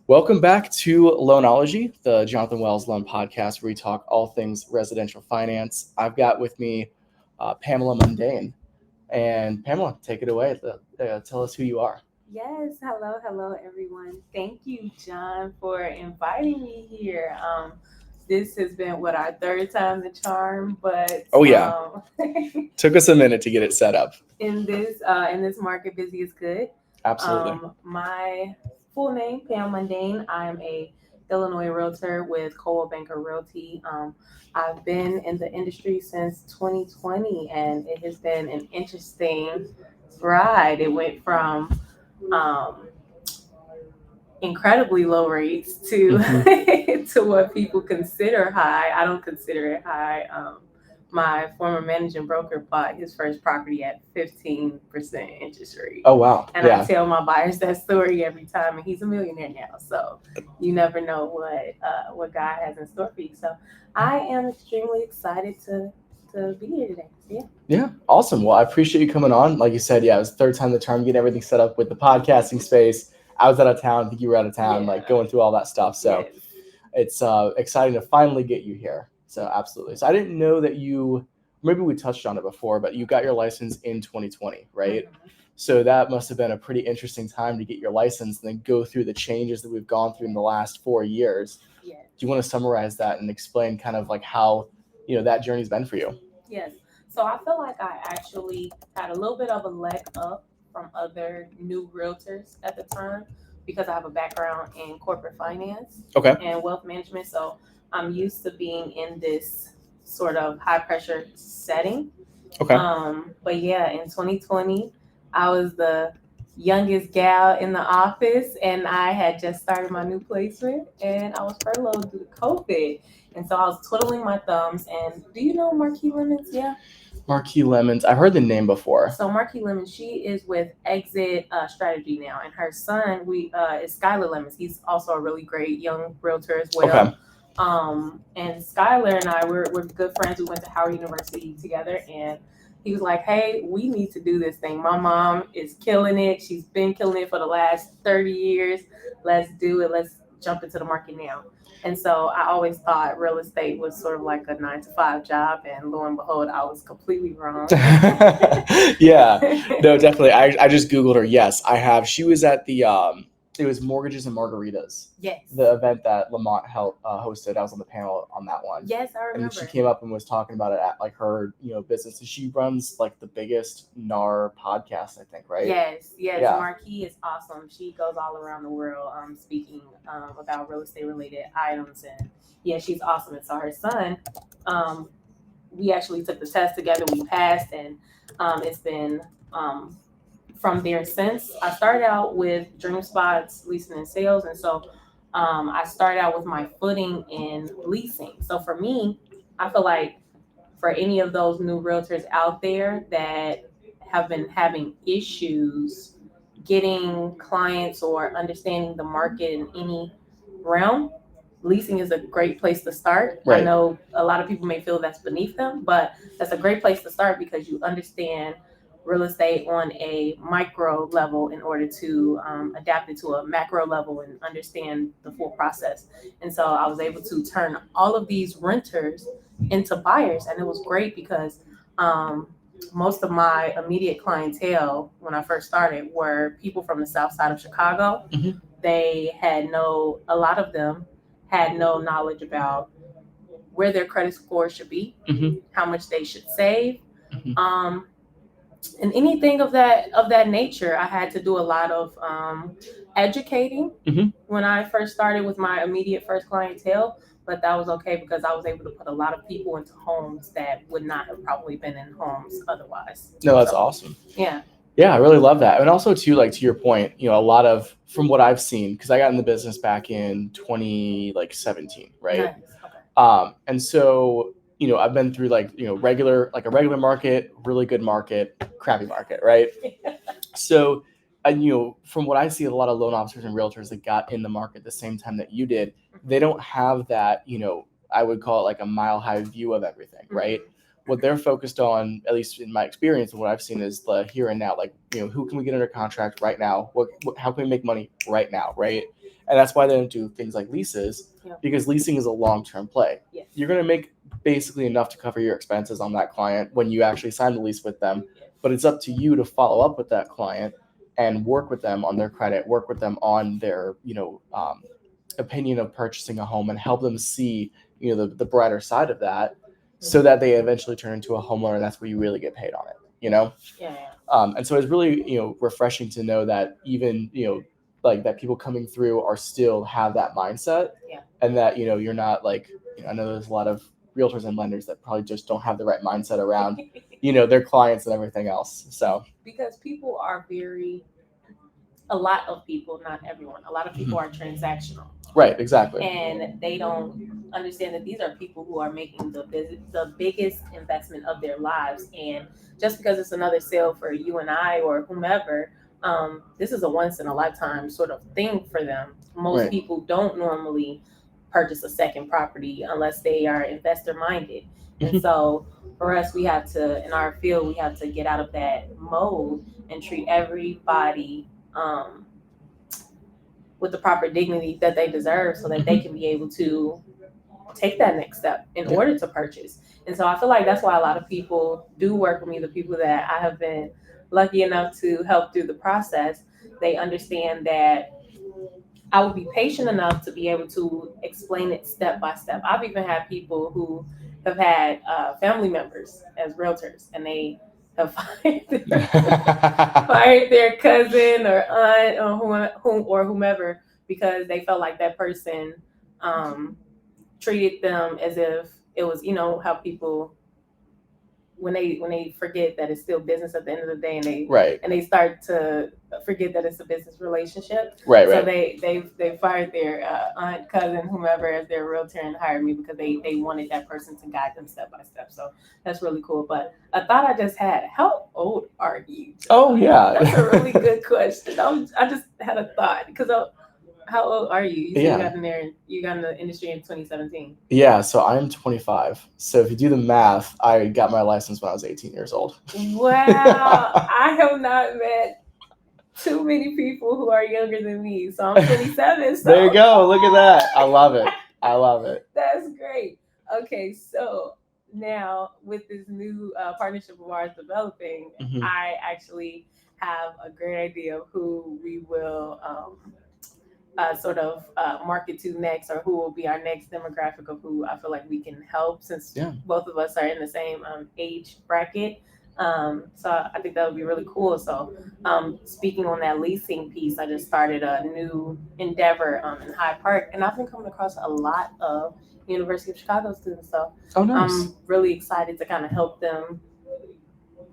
Welcome back to Loanology, the Jonathan Wells Loan Podcast, where we talk all things residential finance. I've got with me Pamela Mondane. And Pamela, take it away. Tell us who you are. Yes, hello, everyone. Thank you, John, for inviting me here. This has been our third time the charm, but Oh, yeah. Took us a minute to get it set up. in this market, busy is good. Absolutely. My full name, Pamela Mondane. I am a Illinois realtor with Coldwell Banker Realty. I've been in the industry since 2020, and it has been an interesting ride. It went from um, incredibly low rates to to what people consider high. I don't consider it high. My former managing broker bought his first property at 15% interest rate. Oh, wow. And I tell my buyers that story every time, and he's a millionaire now. So you never know what God has in store for you. So I am extremely excited to be here today. So, yeah, awesome. Well, I appreciate you coming on. Like you said, it was the third time the charm, getting everything set up with the podcasting space. I was out of town. I think you were out of town, going through all that stuff. So it's exciting to finally get you here. So absolutely. So I didn't know that maybe we touched on it before, but you got your license in 2020, right? Mm-hmm. So that must have been a pretty interesting time to get your license and then go through the changes that we've gone through in the last 4 years. Yes. Do you want to summarize that and explain kind of like how, that journey's been for you? Yes. So I feel like I actually had a little bit of a leg up from other new realtors at the time because I have a background in corporate finance and wealth management. So I'm used to being in this sort of high pressure setting. Okay. But yeah, in 2020, I was the youngest gal in the office, and I had just started my new placement, and I was furloughed due to COVID. And so I was twiddling my thumbs. And do you know Marquis Lemons? Yeah. Marquis Lemons. I've heard the name before. So Marquis Lemons, she is with Exit Strategy now, and her son is Skylar Lemons. He's also a really great young realtor as well. Okay. And Skylar and I we're good friends. We went to Howard University together, and he was like, "Hey, we need to do this thing. My mom is killing it. She's been killing it for the last 30 years. Let's do it. Let's jump into the market now." And so I always thought real estate was sort of like a 9-to-5 job, and lo and behold, I was completely wrong. Yeah, no, definitely. I just Googled her. Yes, I have. She was at the it was Mortgages and Margaritas. Yes. The event that Lamont hosted. I was on the panel on that one. Yes, I remember. And she came up and was talking about it at like her, business. And she runs like the biggest NAR podcast, I think, right? Yes. Yeah. Marquis is awesome. She goes all around the world speaking about real estate related items, and yeah, she's awesome. And so her son, we actually took the test together. We passed, and it's been from there since. I started out with Dream Spots leasing and sales, and so I started out with my footing in leasing. So for me, I feel like for any of those new realtors out there that have been having issues getting clients or understanding the market in any realm, leasing is a great place to start. Right. I know a lot of people may feel that's beneath them, but that's a great place to start because you understand real estate on a micro level in order to adapt it to a macro level and understand the full process. And so I was able to turn all of these renters into buyers, and it was great because most of my immediate clientele when I first started were people from the south side of Chicago. Mm-hmm. A lot of them had no knowledge about where their credit score should be, mm-hmm. how much they should save, mm-hmm. And anything of that nature. I had to do a lot of educating mm-hmm. when I first started with my immediate first clientele, but that was okay because I was able to put a lot of people into homes that would not have probably been in homes otherwise. No, that's awesome. Yeah. Yeah, I really love that. And also too, like to your point, a lot of, from what I've seen, because I got in the business back in 2017, right? Nice. Okay. And so, I've been through a regular market, really good market, crappy market, right? So, from what I see, a lot of loan officers and realtors that got in the market the same time that you did, they don't have that, I would call it like a mile high view of everything, right? What they're focused on, at least in my experience and what I've seen, is the here and now. Like, who can we get under contract right now? How can we make money right now, right? And that's why they don't do things like leases, Yeah. because leasing is a long-term play. Yes. You're going to make basically enough to cover your expenses on that client when you actually sign the lease with them. Yes. But it's up to you to follow up with that client and work with them on their credit, work with them on their, opinion of purchasing a home, and help them see, the brighter side of that, so that they eventually turn into a homeowner. And that's where you really get paid on it, Yeah. And so it's really, refreshing to know that even, like that people coming through are still have that mindset. Yeah. And that, you're not like, I know there's a lot of realtors and lenders that probably just don't have the right mindset around, their clients and everything else. So because people are a lot of people, not everyone, a lot of people are transactional. Right, exactly. And they don't understand that these are people who are making the biggest investment of their lives. And just because it's another sale for you and I or whomever, this is a once in a lifetime sort of thing for them. Most Right. people don't normally purchase a second property unless they are investor minded. And so for us, we have to, in our field, we have to get out of that mode and treat everybody with the proper dignity that they deserve, so that they can be able to take that next step in order to purchase. And so I feel like that's why a lot of people do work with me, the people that I have been lucky enough to help through the process. They understand that I would be patient enough to be able to explain it step by step. I've even had people who have had family members as realtors, and they have fired their cousin or aunt or whomever, because they felt like that person treated them as if it was, how people, when they forget that it's still business at the end of the day, and they start to forget that it's a business relationship. Right. So they fired their aunt, cousin, whomever as their realtor, and hired me because they wanted that person to guide them step by step. So that's really cool. But a thought I just had: how old are you? Oh yeah, that's a really good question. I just had a thought because. How old are you? You said you got in the industry in 2017. Yeah, so I'm 25. So if you do the math, I got my license when I was 18 years old. Wow. I have not met too many people who are younger than me. So I'm 27. So. There you go. Look at that. I love it. That's great. Okay, so now with this new partnership of ours developing, I actually have a great idea of who we will sort of market to next, or who will be our next demographic of who I feel like we can help, since both of us are in the same age bracket. So I think that would be really cool. So speaking on that leasing piece, I just started a new endeavor in Hyde Park, and I've been coming across a lot of University of Chicago students. So nice. I'm really excited to kind of help them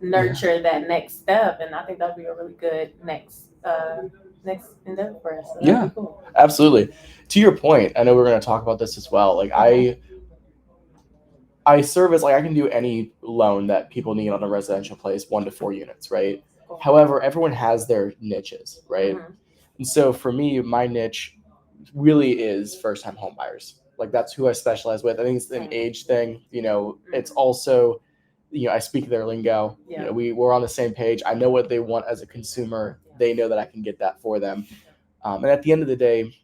nurture that next step, and I think that'd be a really good next endeavor for us. So cool. Absolutely. To your point, I know we're going to talk about this as well. Like I service, like I can do any loan that people need on a residential place, 1 to 4 units, right? Cool. However, everyone has their niches, right? And so for me, my niche really is first-time home buyers. Like that's who I specialize with. I think it's an age thing. It's also, I speak their lingo. We're on the same page. I know what they want as a consumer. They know that I can get that for them. And at the end of the day,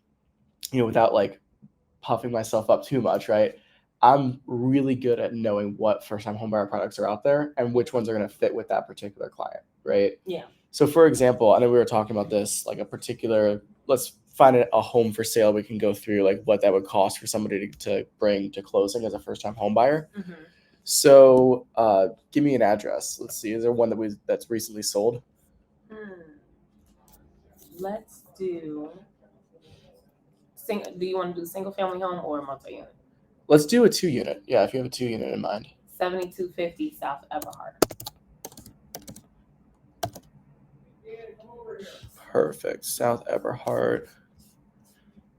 without like puffing myself up too much, right? I'm really good at knowing what first-time homebuyer products are out there and which ones are going to fit with that particular client, right? Yeah. So for example, I know we were talking about this, like a particular, let's find a home for sale. We can go through like what that would cost for somebody to bring to closing as a first-time homebuyer. So give me an address. Let's see. Is there one that's recently sold? Let's do. Do you want to do single family home or multi-unit? Let's do a 2-unit. Yeah, if you have a 2-unit in mind. 7250 South Everhart. Perfect. South Everhart.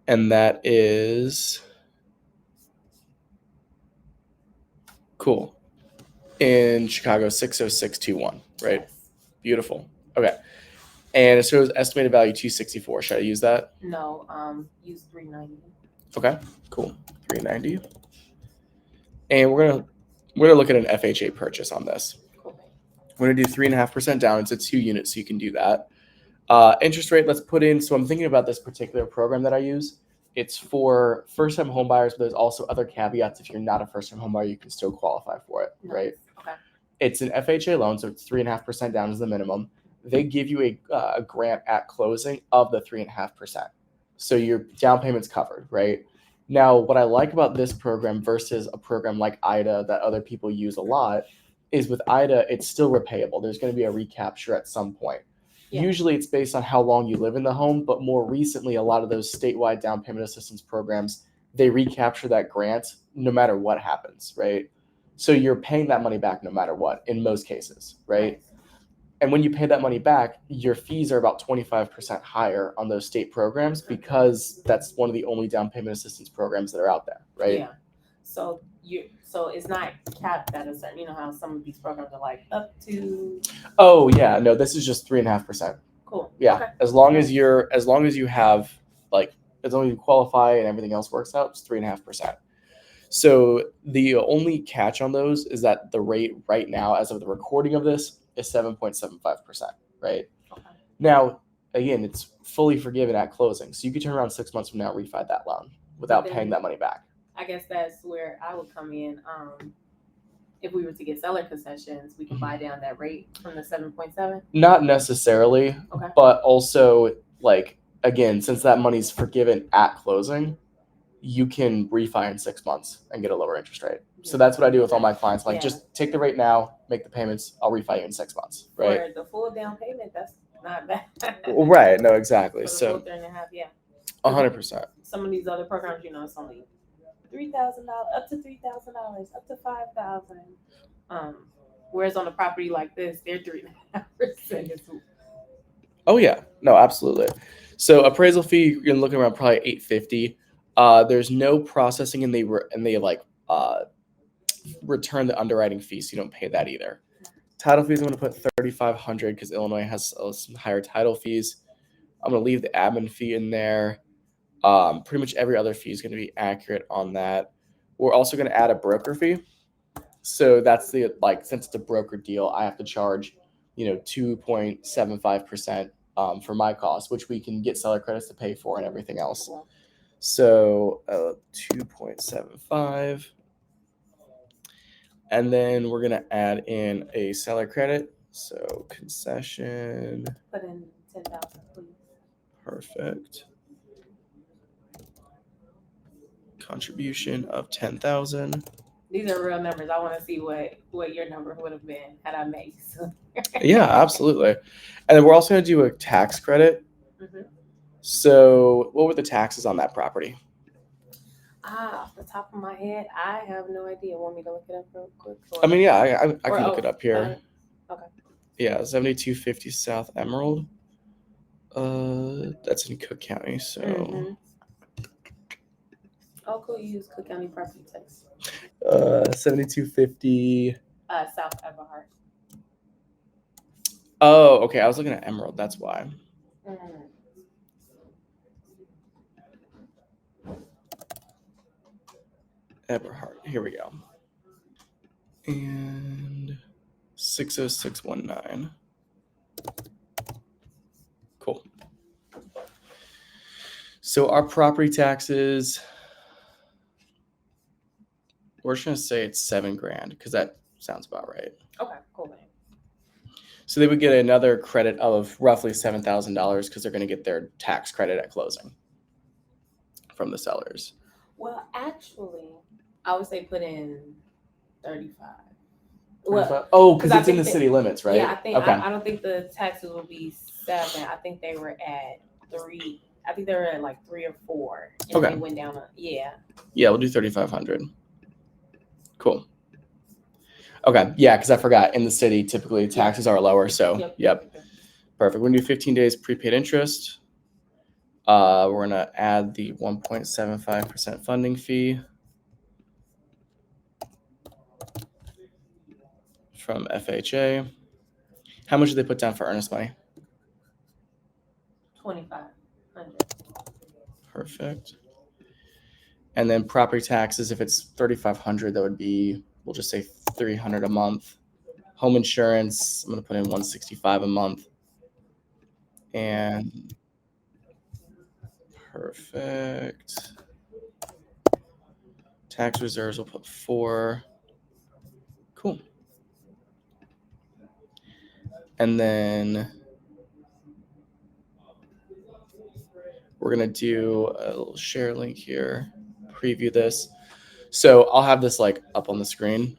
And that is cool. In Chicago, 60621, right? Yes. Beautiful. Okay. And it shows estimated value 264. Should I use that? No, use 390. Okay, cool. 390. And we're gonna look at an FHA purchase on this. Cool. We're gonna do 3.5% down. It's a 2-unit, so you can do that. Interest rate, let's put in. So I'm thinking about this particular program that I use. It's for first-time home buyers, but there's also other caveats. If you're not a first-time home buyer, you can still qualify for it, right? Okay. It's an FHA loan, so it's 3.5% down is the minimum. They give you a grant at closing of the 3.5%. So your down payment's covered, right? Now, what I like about this program versus a program like IDA that other people use a lot is with IDA, it's still repayable. There's going to be a recapture at some point. Yeah. Usually it's based on how long you live in the home, but more recently, a lot of those statewide down payment assistance programs, they recapture that grant no matter what happens, right? So you're paying that money back no matter what in most cases, right? Nice. And when you pay that money back, your fees are about 25% higher on those state programs because that's one of the only down payment assistance programs that are out there, right? Yeah. So it's not capped at a certain. You know how some of these programs are like up to. Oh yeah, no, this is just 3.5%. Cool. Yeah, Okay. as long as you have like as long as you qualify and everything else works out, it's 3.5%. So the only catch on those is that the rate right now, as of the recording of this, is 7.75%. Right Okay. now, again, it's fully forgiven at closing, so you could turn around 6 months from now and refi that loan without paying that money back. I guess that's where I would come in. If we were to get seller concessions, we can buy down that rate from the 7.7. Not necessarily, Okay. but also like again, since that money's forgiven at closing, you can refi in 6 months and get a lower interest rate. So that's what I do with all my clients. Like, just take the rate now, make the payments. I'll refi you in 6 months, right? For the full down payment, that's not bad. Right. No, exactly. For the So full 3.5, yeah. 100%. Some of these other programs, it's only $3,000, up to $3,000, up to $5,000. Whereas on a property like this, they're 3.5%. Oh yeah, no, absolutely. So appraisal fee, you're looking around probably $850. There's no processing, and they return the underwriting fee, so you don't pay that either. Title fees, I'm going to put $3,500 because Illinois has some higher title fees. I'm going to leave the admin fee in there. Pretty much every other fee is going to be accurate on that. We're also going to add a broker fee. So that's since it's a broker deal, I have to charge 2.75% for my cost, which we can get seller credits to pay for and everything else. So 2.75. And then we're going to add in a seller credit. So concession. Put in 10,000, please. Perfect. Contribution of 10,000. These are real numbers. I want to see what your number would have been had I made. Yeah, absolutely. And then we're also going to do a tax credit. Mm-hmm. So what were the taxes on that property? Off the top of my head, I have no idea. Want me to look it up real quick? I mean, yeah, I can look it up here. Okay. Yeah, 7250 South Emerald. That's in Cook County, so. Mm-hmm. Oh, cool. You use Cook County property tax. 7250. South Everhart. Oh, okay. I was looking at Emerald. That's why. Mm. Everhart. Here we go. And 60619. Cool. So our property taxes, we're just going to say it's $7,000 because that sounds about right. Okay, cool. So they would get another credit of roughly $7,000 because they're going to get their tax credit at closing from the sellers. Well, actually, I would say put in 35. Well, oh, because it's in the city limits, right? Yeah, I think. Okay. I don't think the taxes will be 7. I think they were at 3. I think they were at like 3 or 4. And okay. They went down. Yeah, we'll do 3,500. Cool. Okay. Yeah, because I forgot in the city typically taxes are lower. So yep. Perfect. We're gonna do 15 days prepaid interest. We're gonna add the 1.75% funding fee from FHA. How much did they put down for earnest money? $2,500. Perfect. And then property taxes, if it's $3,500, that would be, we'll just say $300 a month. Home insurance, I'm gonna put in $165 a month. And perfect. Tax reserves, we'll put 4. Cool. And then we're going to do a little share link here, preview this. So I'll have this like up on the screen.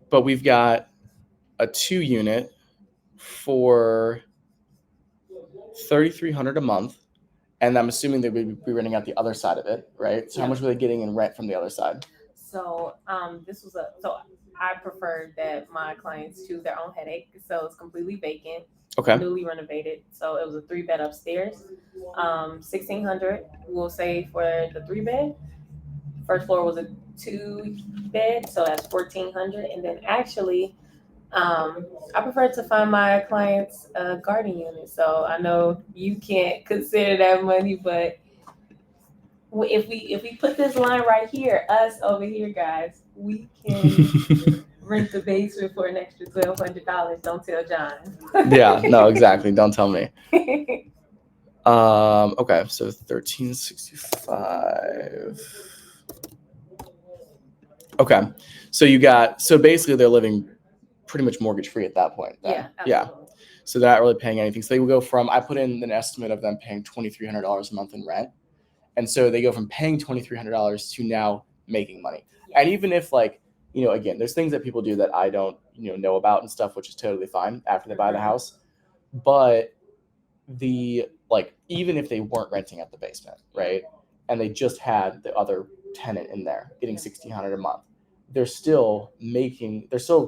But we've got a 2 unit for $3,300 a month. And I'm assuming they would be renting out the other side of it, right? So how much were they getting in rent from the other side? So I prefer that my clients choose their own headache. So it's completely vacant, newly renovated. So it was a 3-bed upstairs, $1,600. We'll say for the 3-bed. First floor was a 2-bed, so that's $1,400. And then actually, I prefer to find my clients a garden unit. So I know you can't consider that money, but if we put this line right here, us over here, guys, we can rent the basement for an extra $1,200. Don't tell John. Yeah, no, exactly. Don't tell me. Okay, so $1,365. Okay, so basically they're living pretty much mortgage free at that point. Then. Yeah. So they're not really paying anything. So they will go from, I put in an estimate of them paying $2,300 a month in rent. And so they go from paying $2,300 to now making money. And even if again, there's things that people do that I don't, know about and stuff, which is totally fine after they buy the house. But even if they weren't renting at the basement, right? And they just had the other tenant in there getting $1,600 a month, they're still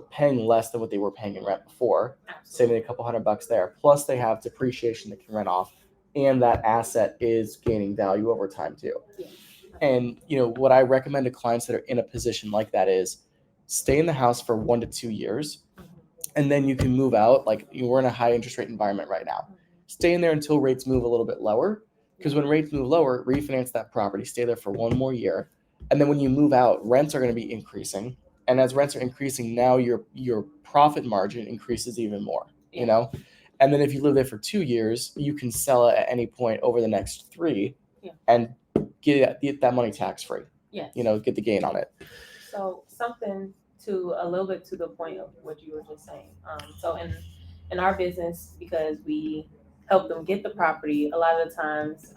paying less than what they were paying in rent before, saving a couple $100 there. Plus they have depreciation that can rent off, and that asset is gaining value over time too. Yeah. And what I recommend to clients that are in a position like that is stay in the house for 1 to 2 years, and then you can move out. We're in a high interest rate environment right now. Stay in there until rates move a little bit lower, because when rates move lower, refinance that property, stay there for 1 more year. And then when you move out, rents are going to be increasing. And as rents are increasing, now your profit margin increases even more, And then if you live there for 2 years, you can sell it at any point over the next 3 and get that money tax free. Yes. Get the gain on it. So something a little bit to the point of what you were just saying. So in our business, because we help them get the property, a lot of the times,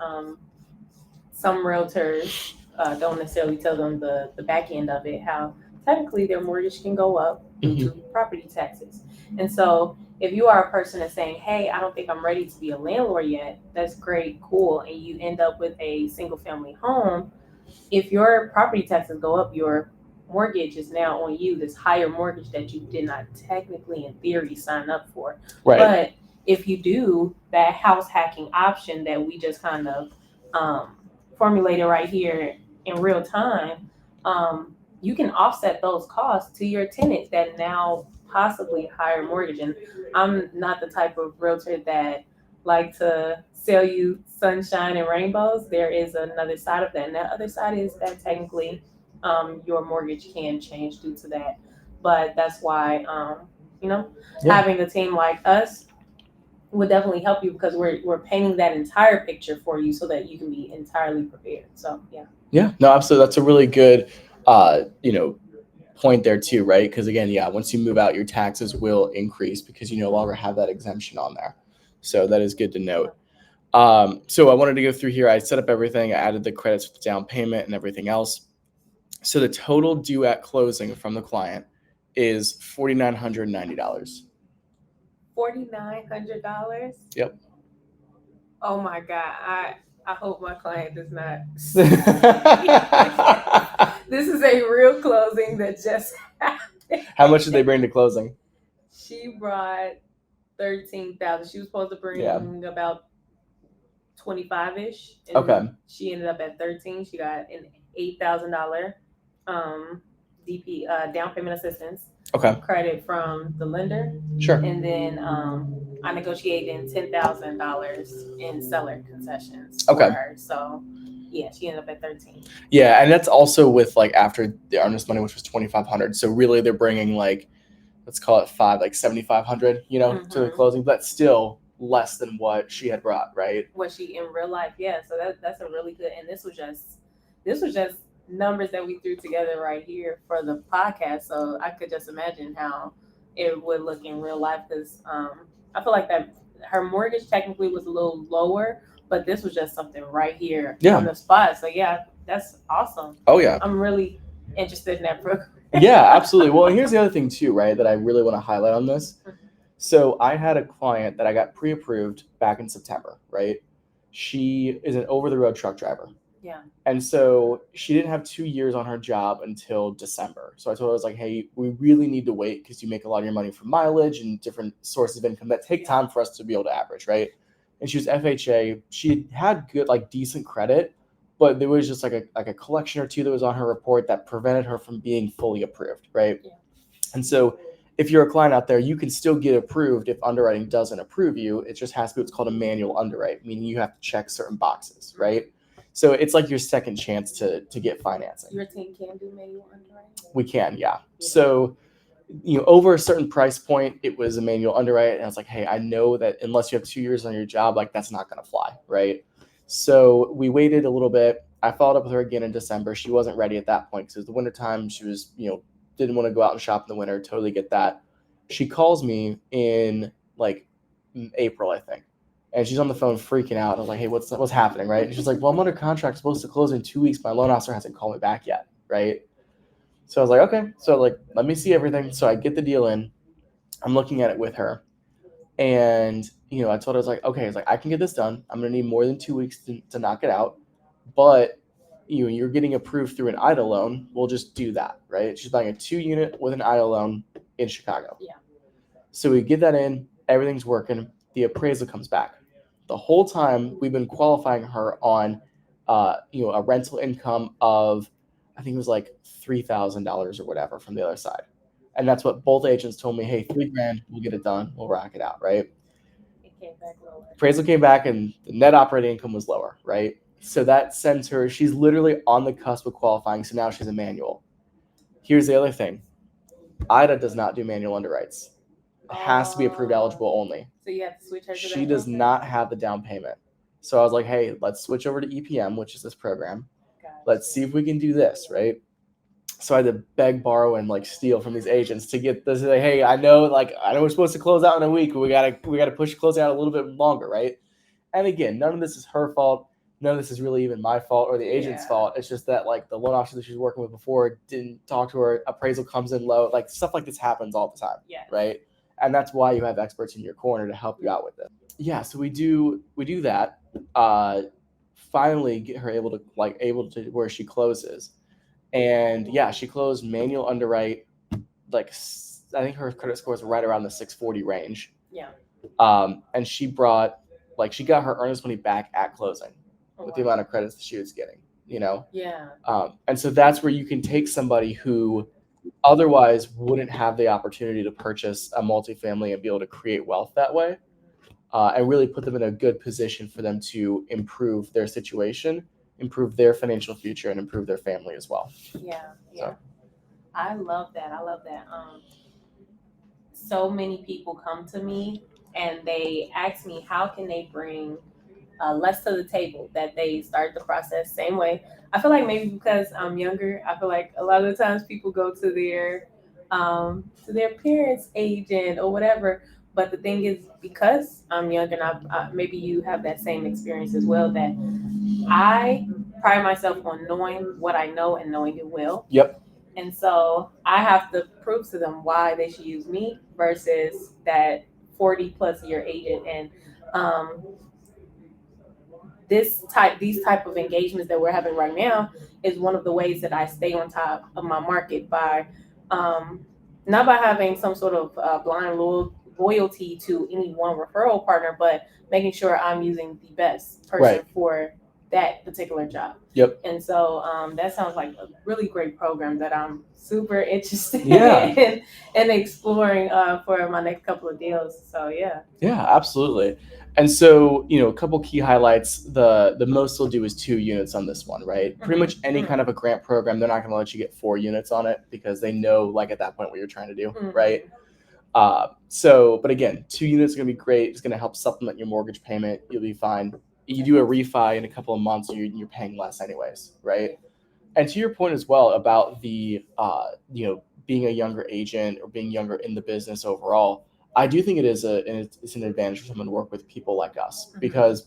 some realtors don't necessarily tell them the back end of it, how technically their mortgage can go up due to property taxes. And so if you are a person that's saying, hey, I don't think I'm ready to be a landlord yet, that's great, cool, and you end up with a single family home, if your property taxes go up, your mortgage is now on you, this higher mortgage that you did not technically, in theory, sign up for. Right. But if you do that house hacking option that we just kind of formulated right here in real time, you can offset those costs to your tenants that now possibly higher mortgage. And I'm not the type of realtor that like to sell you sunshine and rainbows. There is another side of that. And that other side is that technically your mortgage can change due to that. But that's why, having a team like us would definitely help you, because we're painting that entire picture for you so that you can be entirely prepared. So, yeah. Yeah, no, absolutely. That's a really good, point there too, right? Because again, once you move out, your taxes will increase because you no longer have that exemption on there. So that is good to note. So I wanted to go through here. I set up everything. I added the credits for the down payment and everything else. So the total due at closing from the client is $4,990. $4,900? Yep. Oh my God. I hope my client does not. This is a real closing that just happened. How much did they bring to closing? She brought $13,000. She was supposed to bring about 25-ish. Okay. She ended up at 13. She got an $8,000 down payment assistance. Okay. Credit from the lender. Sure. And then I negotiated in $10,000 in seller concessions for her. So yeah, she ended up at 13. Yeah, and that's also with after the earnest money, which was $2,500. So really, they're bringing let's call it $7,500, to the closing. But still, less than what she had brought, right? What she in real life, yeah. So that's a really good. And this was just numbers that we threw together right here for the podcast. So I could just imagine how it would look in real life because I feel like that her mortgage technically was a little lower, but this was just something right here on the spot. So yeah, that's awesome. Oh yeah, I'm really interested in that program. Yeah, absolutely. Well, and here's the other thing too, right, that I really want to highlight on this. So I had a client that I got pre-approved back in September, right? She is an over-the-road truck driver. Yeah. And so she didn't have 2 years on her job until December. So I told her, I was like, hey, we really need to wait because you make a lot of your money from mileage and different sources of income that take time for us to be able to average, right? And she was FHA. She had good, like decent credit, but there was just like a collection or two that was on her report that prevented her from being fully approved, right? Yeah. And so if you're a client out there, you can still get approved if underwriting doesn't approve you. It just has to be what's called a manual underwrite, meaning you have to check certain boxes, right? So it's like your second chance to get financing. Your team can do manual underwriting? We can, yeah. So, over a certain price point, it was a manual underwrite. And I was like, hey, I know that unless you have 2 years on your job, like that's not going to fly, right? So we waited a little bit. I followed up with her again in December. She wasn't ready at that point because it was the wintertime. She was, didn't want to go out and shop in the winter. Totally get that. She calls me in like April, I think. And she's on the phone freaking out. I was like, hey, what's happening, right? And she's like, well, I'm under contract, supposed to close in 2 weeks. My loan officer hasn't called me back yet, right? So I was like, okay. So like, let me see everything. So I get the deal in. I'm looking at it with her. And, I told her, I was like, okay, it's like, I can get this done. I'm going to need more than 2 weeks to knock it out. But, you're getting approved through an IDA loan. We'll just do that, right? She's buying a 2-unit with an IDA loan in Chicago. Yeah. So we get that in. Everything's working. The appraisal comes back. The whole time we've been qualifying her on, a rental income of, I think it was like $3,000 or whatever from the other side. And that's what both agents told me, hey, $3,000, we'll get it done. We'll rock it out, right? It came back lower. Appraisal came back and the net operating income was lower, right? So that sends her, she's literally on the cusp of qualifying. So now she's a manual. Here's the other thing. IDA does not do manual underwrites. It has to be approved eligible only. So you have to switch her to She does not have the down payment. So I was like, hey, let's switch over to EPM, which is this program. Gotcha. Let's see if we can do this, right? So I had to beg, borrow, and like steal from these agents to get this. Like, hey, I know we're supposed to close out in a week, but we gotta push closing out a little bit longer, right? And again, none of this is her fault. None of this is really even my fault or the agent's fault. It's just that like the loan officer that she was working with before didn't talk to her. Appraisal comes in low. Like stuff like this happens all the time, right? And that's why you have experts in your corner to help you out with it. Yeah, so we do that. Finally get her able to where she closes. And yeah, she closed manual underwrite. Like I think her credit score is right around the 640 range. Yeah. And she got her earnest money back at closing with the amount of credits that she was getting, Yeah. And so that's where you can take somebody who otherwise wouldn't have the opportunity to purchase a multifamily and be able to create wealth that way, and really put them in a good position for them to improve their situation, improve their financial future, and improve their family as well. Yeah. So. I love that. So many people come to me and they ask me how can they bring less to the table, that they start the process same way. I feel like maybe because I'm younger, I feel like a lot of the times people go to their parents' agent or whatever. But the thing is, because I'm young and maybe you have that same experience as well, that I pride myself on knowing what I know and knowing it well. Yep. And so I have to prove to them why they should use me versus that 40+ year agent. And these type of engagements that we're having right now is one of the ways that I stay on top of my market by not by having some sort of blind loyalty to any one referral partner, but making sure I'm using the best person for that particular job. Yep. And so that sounds like a really great program that I'm super interested in exploring for my next couple of deals. So yeah. Yeah, absolutely. And so, a couple key highlights. The most they'll do is 2 units on this one, right? Pretty much any kind of a grant program, they're not going to let you get 4 units on it because they know, like, at that point what you're trying to do, right? But again, 2 units are going to be great. It's going to help supplement your mortgage payment. You'll be fine. You do a refi in a couple of months, you're paying less anyways, right? And to your point as well about the being a younger agent or being younger in the business overall, I do think it's an advantage for someone to work with people like us, because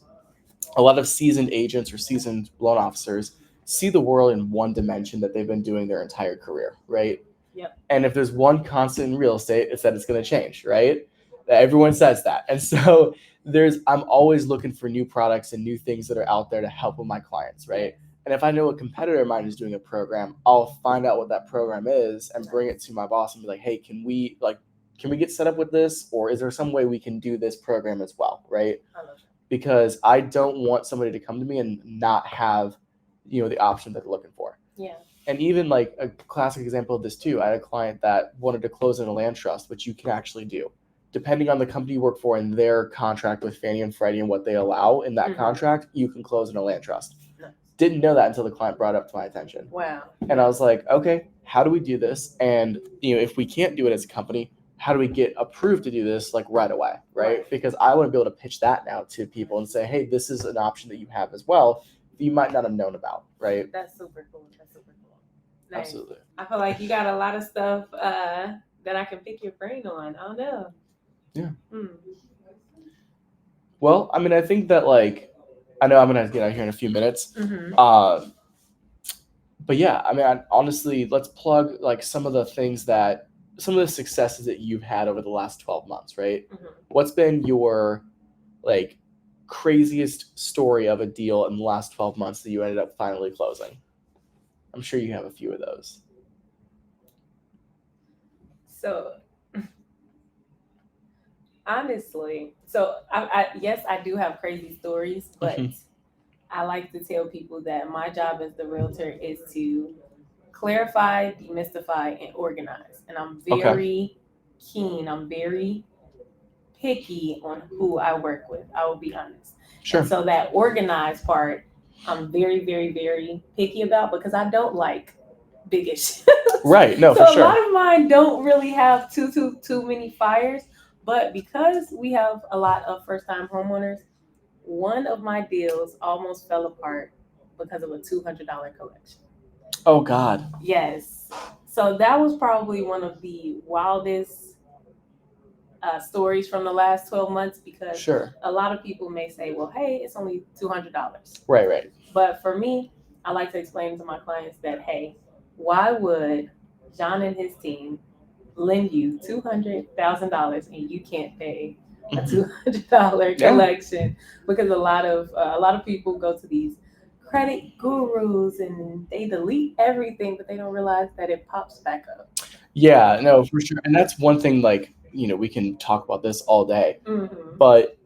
a lot of seasoned agents or seasoned loan officers see the world in one dimension that they've been doing their entire career, right? Yep. And if there's one constant in real estate, it's that it's going to change, right? Everyone says that. And so I'm always looking for new products and new things that are out there to help with my clients, right? And if I know a competitor of mine is doing a program, I'll find out what that program is and bring it to my boss and be like, hey, can we get set up with this? Or is there some way we can do this program as well, right? I love that. Because I don't want somebody to come to me and not have, the option that they're looking for. Yeah. And even like a classic example of this too, I had a client that wanted to close in a land trust, which you can actually do. Depending on the company you work for and their contract with Fannie and Freddie and what they allow in that contract, you can close in a land trust. Nice. Didn't know that until the client brought it up to my attention. Wow. And I was like, okay, how do we do this? And if we can't do it as a company, how do we get approved to do this like right away, right? Because I want to be able to pitch that now to people and say, hey, this is an option that you have as well that you might not have known about, right? That's super cool. Nice. Absolutely. I feel like you got a lot of stuff that I can pick your brain on. I don't know. Yeah. Well, I mean, I think that I know I'm gonna get out here in a few minutes. But yeah, I mean, honestly, let's plug some of the successes that you've had over the last 12 months, right? What's been your craziest story of a deal in the last 12 months that you ended up finally closing? I'm sure you have a few of those. So, honestly, I do have crazy stories, but I like to tell people that my job as the realtor is to clarify, demystify, and organize. And I'm very keen. I'm very picky on who I work with. I will be honest. Sure. And so that organized part, I'm very, very, very picky about, because I don't like big issues. Right. No, so for sure. A lot of mine don't really have too many fires, but because we have a lot of first-time homeowners, one of my deals almost fell apart because of a $200 collection. Oh God. Yes. So that was probably one of the wildest stories from the last 12 months, because a lot of people may say, well, hey, it's only $200. Right. But for me, I like to explain to my clients that, hey, why would John and his team lend you $200,000 and you can't pay a $200 collection? Because a lot of people go to these credit gurus and they delete everything, but they don't realize that it pops back up. Yeah, no, for sure. And that's one thing, we can talk about this all day, but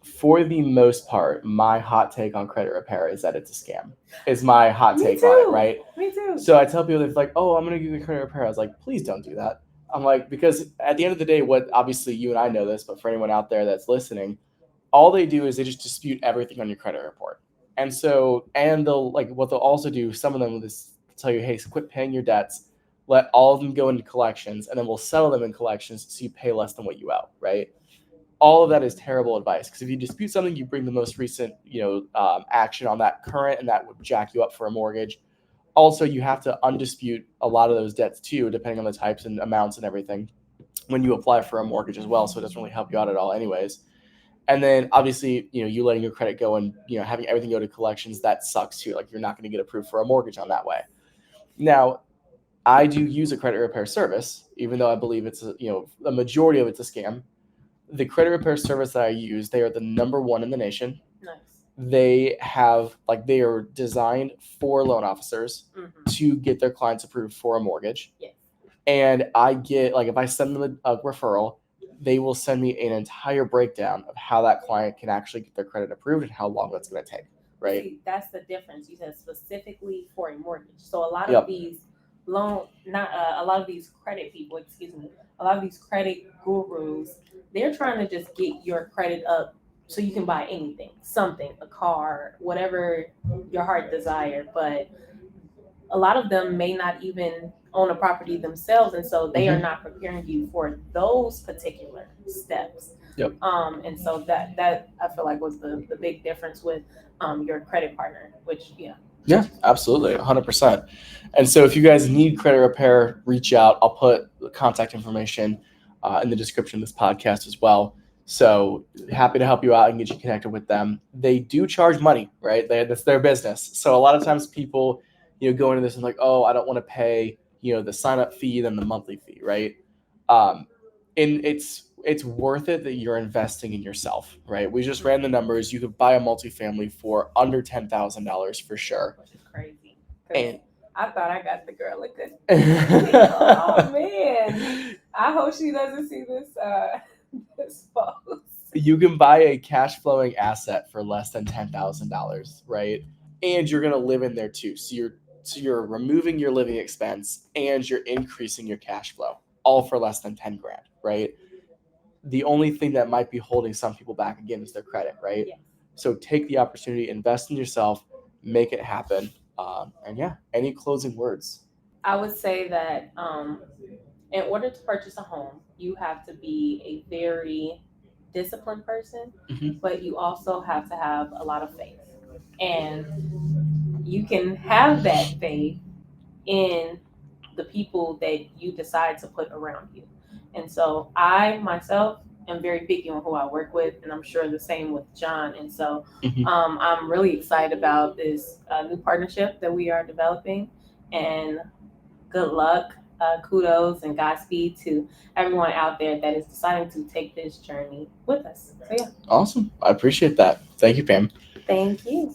for the most part, my hot take on credit repair is that it's a scam. Is my hot take on it, right? Me too. So I tell people, they're like, oh, I'm going to give you credit repair. I was like, please don't do that. I'm like, because at the end of the day, what obviously you and I know this, but for anyone out there that's listening, all they do is they just dispute everything on your credit report. And so, and they'll what they'll also do, some of them will just tell you, hey, quit paying your debts, let all of them go into collections, and then we'll settle them in collections so you pay less than what you owe, right? All of that is terrible advice, because if you dispute something, you bring the most recent, action on that current, and that would jack you up for a mortgage. Also, you have to undispute a lot of those debts too, depending on the types and amounts and everything, when you apply for a mortgage as well. So it doesn't really help you out at all anyways. And then obviously, you letting your credit go and, having everything go to collections, that sucks too. You're not going to get approved for a mortgage on that way. Now, I do use a credit repair service, even though I believe it's the majority of it's a scam. The credit repair service that I use, they are the number one in the nation. Nice. They have they are designed for loan officers to get their clients approved for a mortgage. Yes. And I get if I send them a referral, they will send me an entire breakdown of how that client can actually get their credit approved and how long that's going to take. Right. See, that's the difference. You said specifically for a mortgage. So a lot of these a lot of these credit people, a lot of these credit gurus, they're trying to just get your credit up so you can buy anything, something, a car, whatever your heart desire. But a lot of them may not even own a property themselves, and so they are not preparing you for those particular steps. Yep. And so that I feel like was the big difference with your credit partner, which Yeah, absolutely, 100%. And so if you guys need credit repair, reach out. I'll put the contact information in the description of this podcast as well. So happy to help you out and get you connected with them. They do charge money, right? That's their business. So a lot of times people, go into this and like, oh, I don't want to pay, the sign up fee, then the monthly fee, right? And it's worth it that you're investing in yourself, right? We just ran the numbers. You could buy a multifamily for under $10,000 for sure. which is crazy. And I thought I got the girl a good. Oh man! I hope she doesn't see this post. You can buy a cash flowing asset for less than $10,000, right? And you're gonna live in there too. So you're removing your living expense and you're increasing your cash flow, all for less than 10 grand, right? The only thing that might be holding some people back again is their credit, right? Yes. So take the opportunity, invest in yourself, make it happen. And yeah, any closing words? I would say that in order to purchase a home, you have to be a very disciplined person, but you also have to have a lot of faith. And you can have that faith in the people that you decide to put around you. And so I myself am very picky on who I work with, and I'm sure the same with John. And so I'm really excited about this new partnership that we are developing, and good luck, kudos, and Godspeed to everyone out there that is deciding to take this journey with us. So yeah. Awesome. I appreciate that. Thank you, Pam. Thank you.